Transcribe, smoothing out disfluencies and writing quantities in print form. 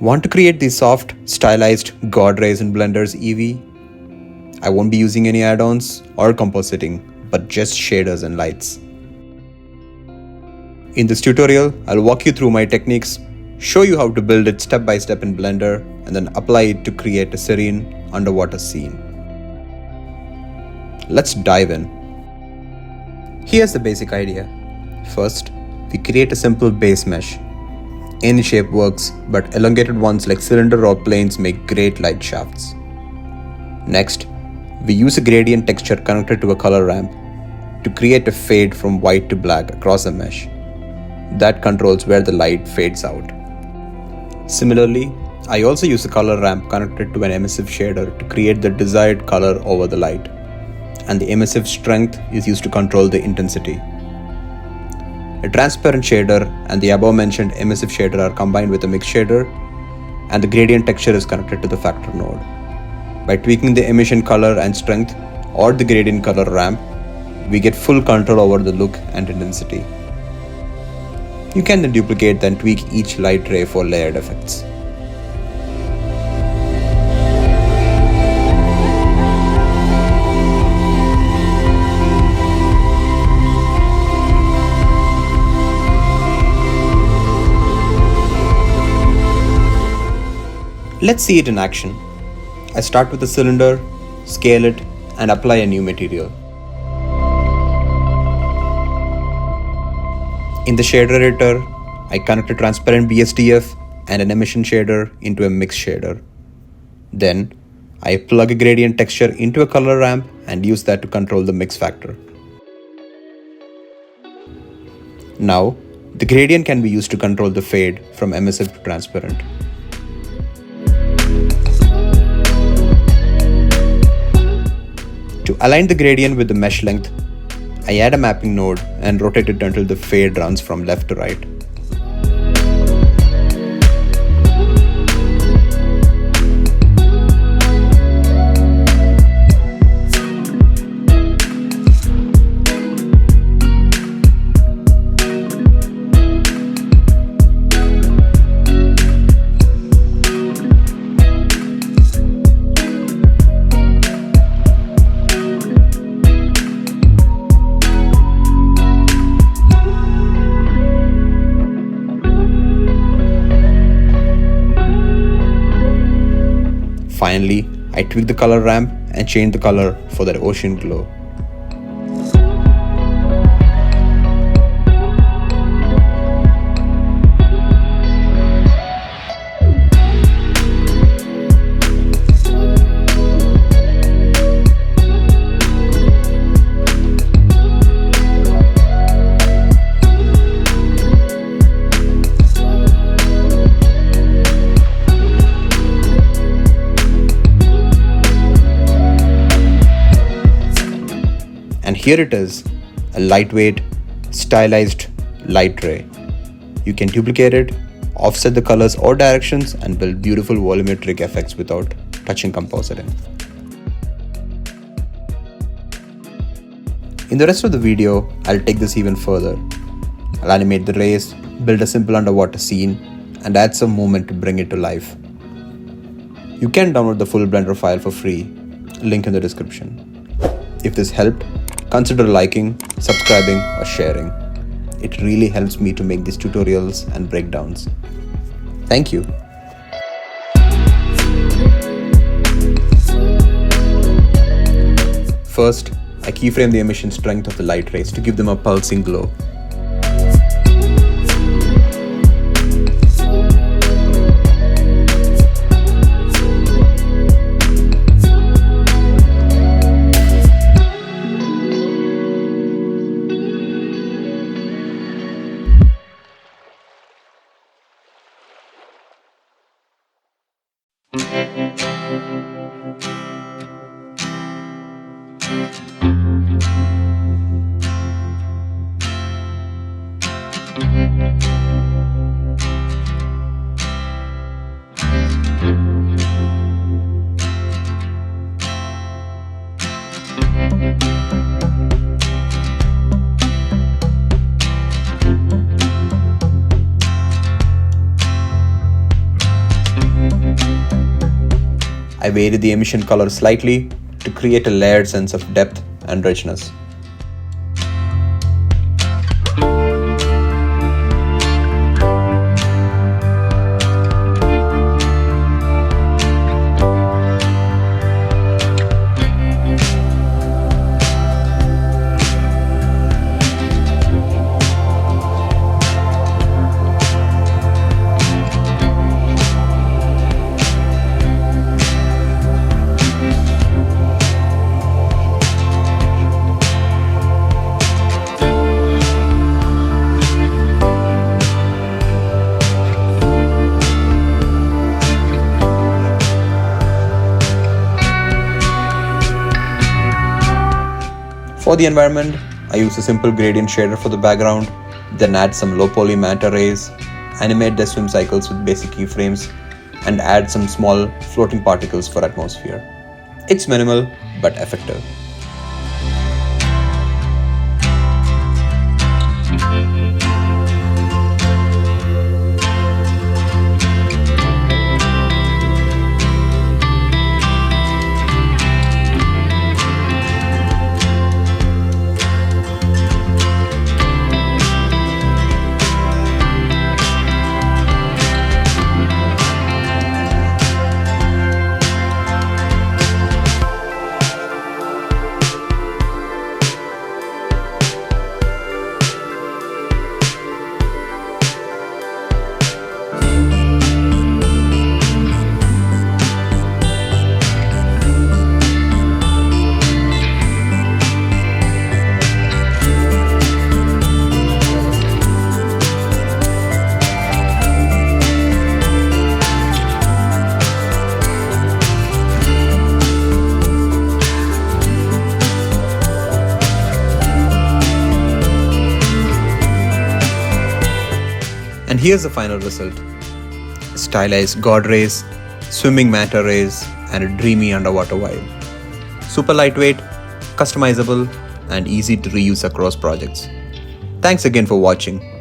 Want to create these soft, stylized god rays in Blender's Eevee? I won't be using any add-ons or compositing, but just shaders and lights. In this tutorial, I'll walk you through my techniques, show you how to build it step by step in Blender, and then apply it to create a serene underwater scene. Let's dive in. Here's the basic idea. First, we create a simple base mesh. Any shape works, but elongated ones like cylinder or planes make great light shafts. Next, we use a gradient texture connected to a color ramp to create a fade from white to black across the mesh. That controls where the light fades out. Similarly, I also use a color ramp connected to an emissive shader to create the desired color over the light, and the emissive strength is used to control the intensity. A transparent shader and the above mentioned emissive shader are combined with a mix shader, and the gradient texture is connected to the factor node. By tweaking the emission color and strength or the gradient color ramp, we get full control over the look and intensity. You can then duplicate and tweak each light ray for layered effects. Let's see it in action. I start with a cylinder, scale it, and apply a new material. In the shader editor, I connect a transparent BSDF and an emission shader into a mix shader. Then, I plug a gradient texture into a color ramp and use that to control the mix factor. Now, the gradient can be used to control the fade from emissive to transparent. To align the gradient with the mesh length, I add a mapping node and rotate it until the fade runs from left to right. Finally, I tweak the color ramp and change the color for that ocean glow. And here it is, a lightweight, stylized light ray. You can duplicate it, offset the colors or directions, and build beautiful volumetric effects without touching compositing. In the rest of the video, I'll take this even further. I'll animate the rays, build a simple underwater scene, and add some movement to bring it to life. You can download the full Blender file for free, link in the description. If this helped, consider liking, subscribing, or sharing. It really helps me to make these tutorials and breakdowns. Thank you. First, I keyframe the emission strength of the light rays to give them a pulsing glow. I varied the emission color slightly to create a layered sense of depth and richness. For the environment, I use a simple gradient shader for the background, then add some low poly manta rays, animate their swim cycles with basic keyframes, and add some small floating particles for atmosphere. It's minimal but effective. And here's the final result. Stylized god rays, swimming manta rays, and a dreamy underwater vibe. Super lightweight, customizable, and easy to reuse across projects. Thanks again for watching.